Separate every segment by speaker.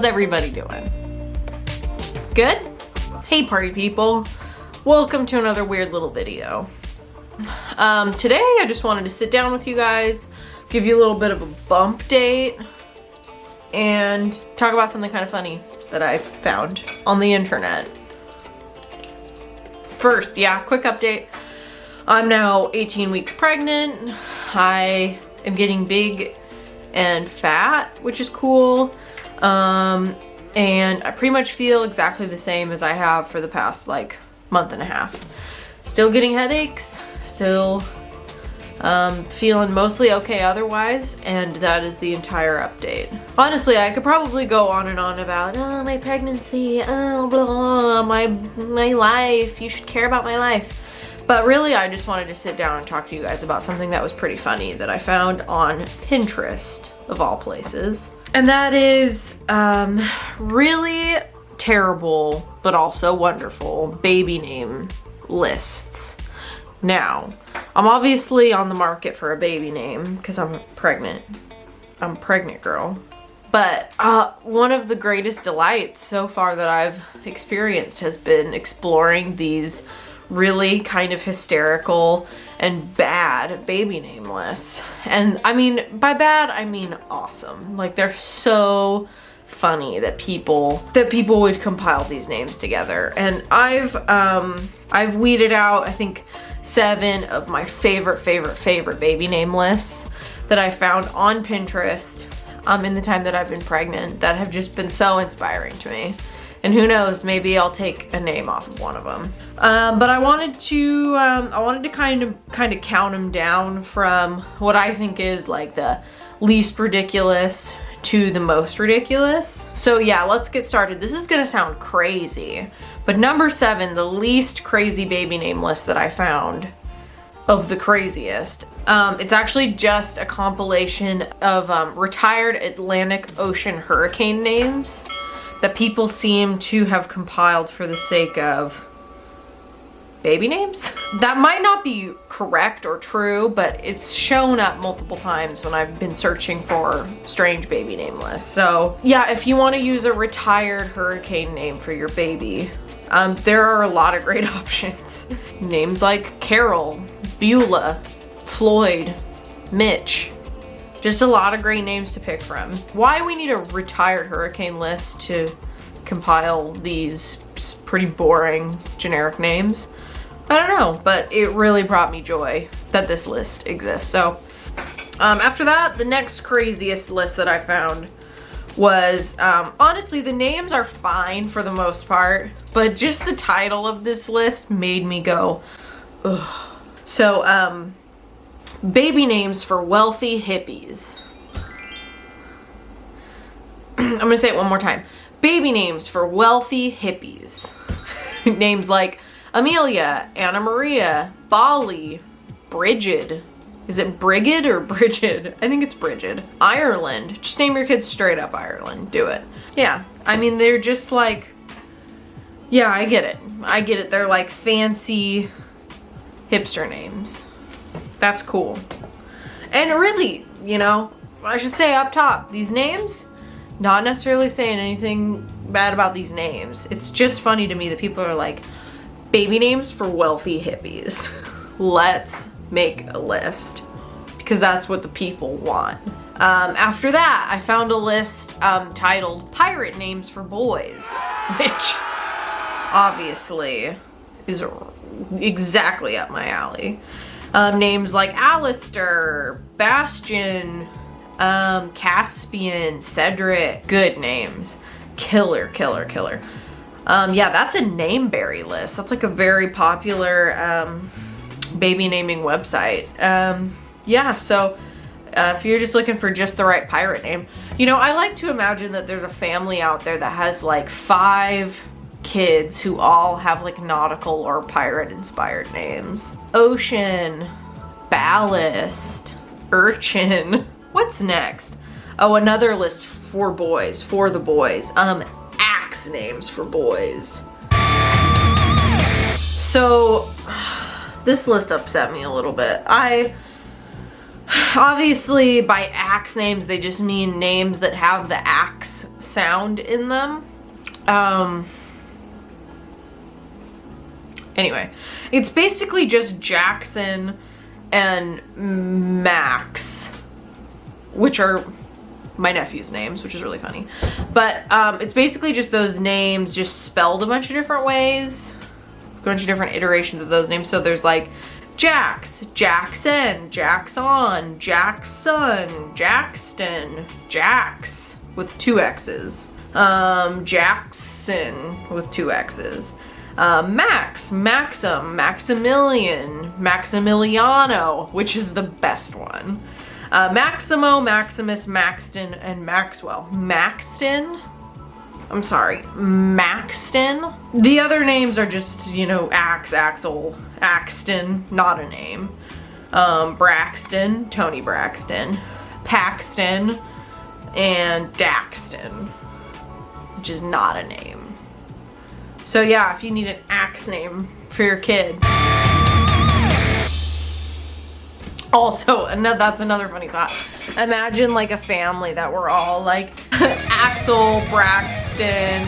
Speaker 1: How's everybody doing? Good? Hey party people. Welcome to another weird little video. Today I just wanted to sit down with you guys, give you a little bit of a bump date, and talk about something kind of funny that I found on the internet. First, quick update. I'm now 18 weeks pregnant. I am getting big and fat, which is cool. And I pretty much feel exactly the same as I have for the past like month and a half. Still getting headaches, still feeling mostly okay otherwise, and that is the entire update. Honestly, I could probably go on and on about, oh, my pregnancy, oh, blah, blah, my life, you should care about my life. But really, I just wanted to sit down and talk to you guys about something that was pretty funny that I found on Pinterest, of all places. And that is really terrible, but also wonderful baby name lists. Now, I'm obviously on the market for a baby name because I'm pregnant. I'm a pregnant girl. But one of the greatest delights so far that I've experienced has been exploring these really kind of hysterical and bad baby name lists. And I mean, by bad, I mean awesome. Like, they're so funny that people would compile these names together. And I've weeded out, I think, 7 of my favorite baby name lists that I found on Pinterest in the time that I've been pregnant that have just been so inspiring to me. And who knows, maybe I'll take a name off of one of them. But I wanted to kind of count them down from what I think is like the least ridiculous to the most ridiculous. So yeah, let's get started. This is gonna sound crazy, but number 7, the least crazy baby name list that I found of the craziest. It's actually just a compilation of retired Atlantic Ocean hurricane names that people seem to have compiled for the sake of baby names. That might not be correct or true, but it's shown up multiple times when I've been searching for strange baby name lists. So yeah, if you want to use a retired hurricane name for your baby, there are a lot of great options. Names like Carol, Beulah, Floyd, Mitch. Just a lot of great names to pick from. Why we need a retired hurricane list to compile these pretty boring generic names, I don't know, but it really brought me joy that this list exists. So after that, the next craziest list that I found was, honestly, the names are fine for the most part, but just the title of this list made me go, ugh. So, baby names for wealthy hippies. I'm gonna say it one more time. Baby names for wealthy hippies. Names like Amelia, Anna Maria, Bali, Bridget. Is it Brigid or Bridget? I think it's Bridget. Ireland. Just name your kids straight up Ireland. Do it. Yeah, I mean, they're just like, yeah, I get it. I get it. They're like fancy hipster names. That's cool. And really, you know, I should say up top, these names, not necessarily saying anything bad about these names. It's just funny to me that people are like, baby names for wealthy hippies. Let's make a list, because that's what the people want. After that, I found a list titled Pirate Names for Boys, which obviously is exactly up my alley. Names like Alistair, Bastion, Caspian, Cedric. Good names. Killer. Yeah, that's a Nameberry list. That's like a very popular baby naming website. Yeah, so if you're just looking for just the right pirate name, you know, I like to imagine that there's a family out there that has like 5 kids who all have like nautical or pirate inspired names. Ocean, Ballast, Urchin. What's next? Oh, another list for boys, for the boys. Axe names for boys. So this list upset me a little bit. Obviously, by axe names, they just mean names that have the axe sound in them. Anyway, it's basically just Jackson and Max, which are my nephew's names, which is really funny. But it's basically just those names just spelled a bunch of different ways, a bunch of different iterations of those names. So there's like Jax, Jackson, Jackson, Jackson, Jackston, Jax with 2 X's, Jackson with 2 X's, Max, Maxim, Maximilian, Maximiliano, which is the best one, Maximo, Maximus, Maxton, and Maxwell. Maxton? I'm sorry, Maxton? The other names are just, you know, Axe, Axel, Axton, not a name. Braxton, Tony Braxton, Paxton, and Daxton, which is not a name. So yeah, if you need an axe name for your kid. Also, that's another funny thought. Imagine like a family that we're all like Axel, Braxton,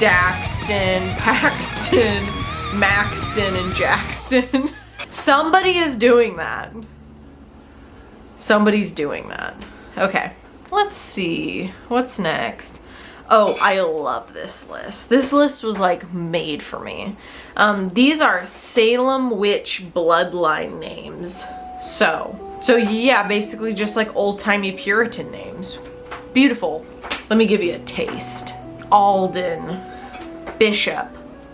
Speaker 1: Daxton, Paxton, Maxton, and Jackson. Somebody is doing that. Somebody's doing that. Okay, let's see. What's next? Oh, I love this list. This list was like made for me. These are Salem witch bloodline names. So yeah, basically just like old-timey Puritan names. Beautiful. Let me give you a taste. Alden, Bishop,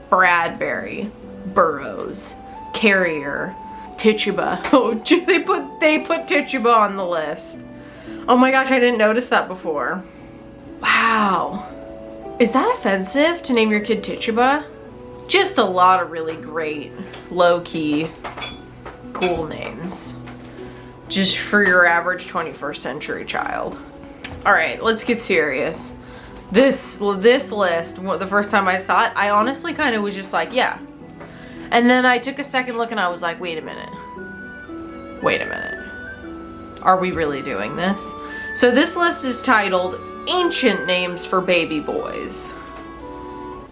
Speaker 1: Bradbury, Burroughs, Carrier, Tituba. Oh, they put Tituba on the list. Oh my gosh, I didn't notice that before. Wow. Is that offensive to name your kid Tituba? Just a lot of really great, low-key, cool names. Just for your average 21st century child. All right, let's get serious. This list, the first time I saw it, I honestly kind of was just like, yeah. And then I took a second look and I was like, wait a minute. Wait a minute. Are we really doing this? So this list is titled Ancient Names for Baby Boys.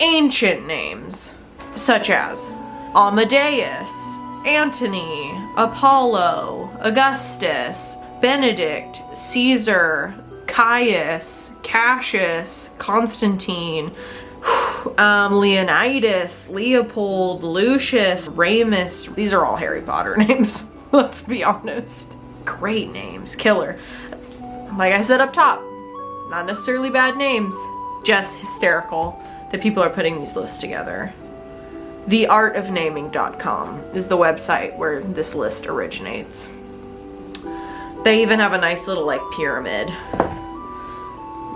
Speaker 1: Ancient names, such as Amadeus, Antony, Apollo, Augustus, Benedict, Caesar, Caius, Cassius, Constantine, Leonidas, Leopold, Lucius, Ramus. These are all Harry Potter names, let's be honest. Great names, killer. Like I said up top, not necessarily bad names, just hysterical that people are putting these lists together. Theartofnaming.com is the website where this list originates. They even have a nice little like pyramid,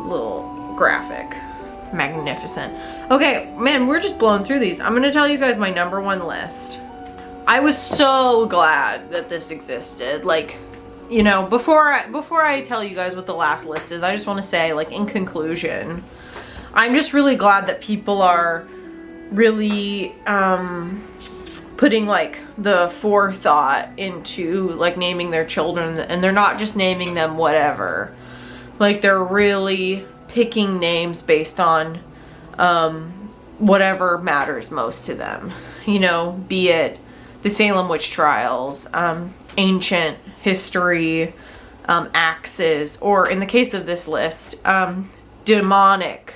Speaker 1: little graphic. Magnificent. Okay, man, we're just blowing through these. I'm gonna tell you guys my number 1 list. I was so glad that this existed. Like, you know, before I tell you guys what the last list is, I just want to say, like, in conclusion, I'm just really glad that people are really putting like the forethought into like naming their children, and they're not just naming them whatever. Like, they're really picking names based on whatever matters most to them, you know, be it the Salem witch trials, ancient history, axes, or in the case of this list, demonic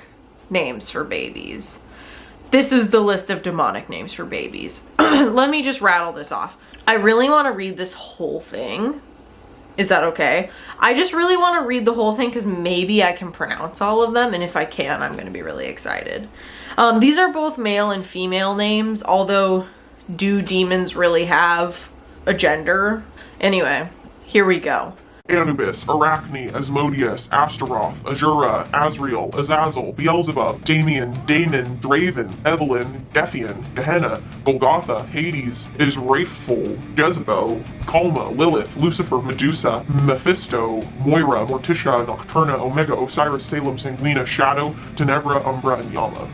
Speaker 1: names for babies. This is the list of demonic names for babies. Let me just rattle this off. I really want to read this whole thing. Is that okay? I just really want to read the whole thing because maybe I can pronounce all of them, and if I can, I'm going to be really excited. These are both male and female names, although do demons really have a gender? Anyway, here we go.
Speaker 2: Anubis, Arachne, Asmodeus, Astaroth, Azura, Azrael, Azazel, Beelzebub, Damien, Damon, Draven, Evelyn, Gephion, Gehenna, Golgotha, Hades, Israfel, Jezebel, Kalma, Lilith, Lucifer, Medusa, Mephisto, Moira, Morticia, Nocturna, Omega, Osiris, Salem, Sanguina, Shadow, Tenebra, Umbra, and Yama.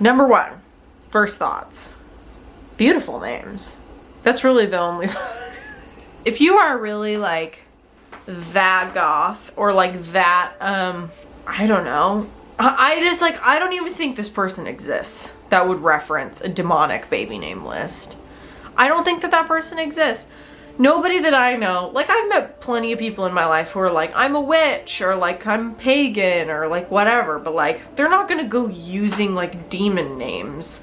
Speaker 1: Number 1, first thoughts. Beautiful names. That's really the only if you are really like that goth or like that, I don't know. I just like, I don't even think this person exists that would reference a demonic baby name list. I don't think that that person exists. Nobody that I know, like I've met plenty of people in my life who are like, I'm a witch or like I'm pagan or like whatever, but like they're not gonna go using like demon names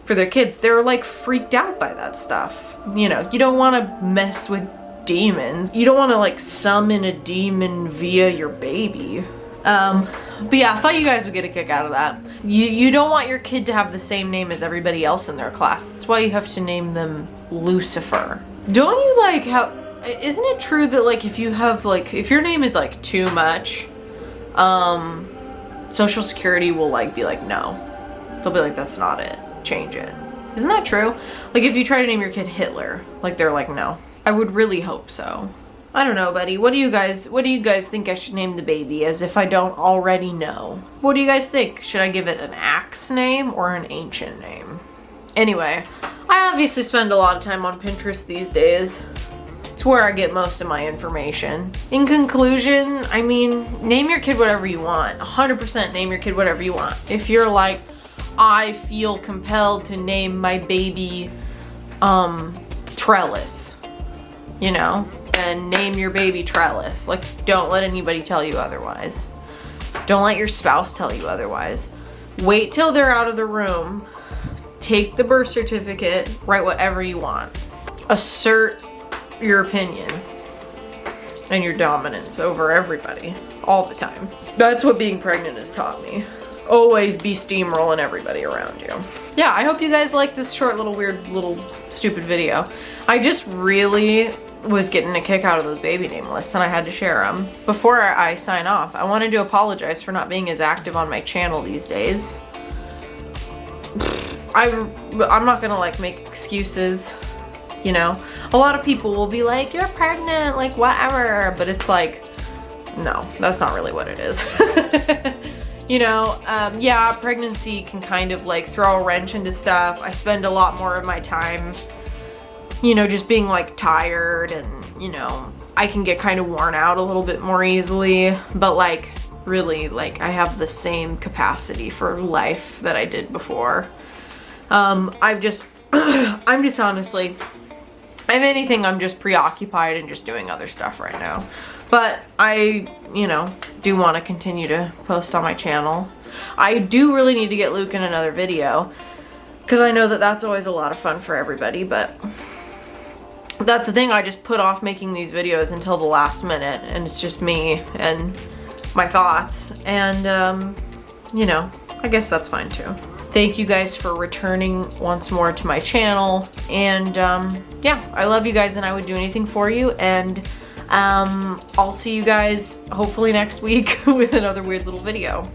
Speaker 1: for their kids. They're like freaked out by that stuff. You know, you don't want to mess with demons. You don't want to like summon a demon via your baby. But yeah, I thought you guys would get a kick out of that. You don't want your kid to have the same name as everybody else in their class. That's why you have to name them Lucifer. Don't you like how, isn't it true that like if you have like, if your name is like too much, Social Security will like be like, no. They'll be like, that's not it. Change it. Isn't that true? Like if you try to name your kid Hitler, like they're like, no. I would really hope so. I don't know, buddy. What do you guys think I should name the baby, as if I don't already know? What do you guys think? Should I give it an axe name or an ancient name? Anyway, I obviously spend a lot of time on Pinterest these days. It's where I get most of my information. In conclusion, I mean, name your kid whatever you want. 100% name your kid whatever you want. If you're like, I feel compelled to name my baby, Trellis, you know? And name your baby Trellis. Like, don't let anybody tell you otherwise. Don't let your spouse tell you otherwise. Wait till they're out of the room. Take the birth certificate. Write whatever you want. Assert your opinion and your dominance over everybody all the time. That's what being pregnant has taught me. Always be steamrolling everybody around you. Yeah, I hope you guys like this short little weird little stupid video. I just really was getting a kick out of those baby name lists and I had to share them. Before I sign off, I wanted to apologize for not being as active on my channel these days. I'm not gonna like make excuses, you know? A lot of people will be like, you're pregnant, like whatever, but it's like, no, that's not really what it is. You know, yeah, pregnancy can kind of like throw a wrench into stuff. I spend a lot more of my time, you know, just being like tired and, you know, I can get kind of worn out a little bit more easily, but like really like I have the same capacity for life that I did before. I'm just honestly, if anything, I'm just preoccupied and just doing other stuff right now. But I, you know, do want to continue to post on my channel. I do really need to get Luke in another video because I know that that's always a lot of fun for everybody, but that's the thing, I just put off making these videos until the last minute and it's just me and my thoughts and, you know, I guess that's fine too. Thank you guys for returning once more to my channel and, yeah, I love you guys and I would do anything for you and I'll see you guys hopefully next week with another weird little video.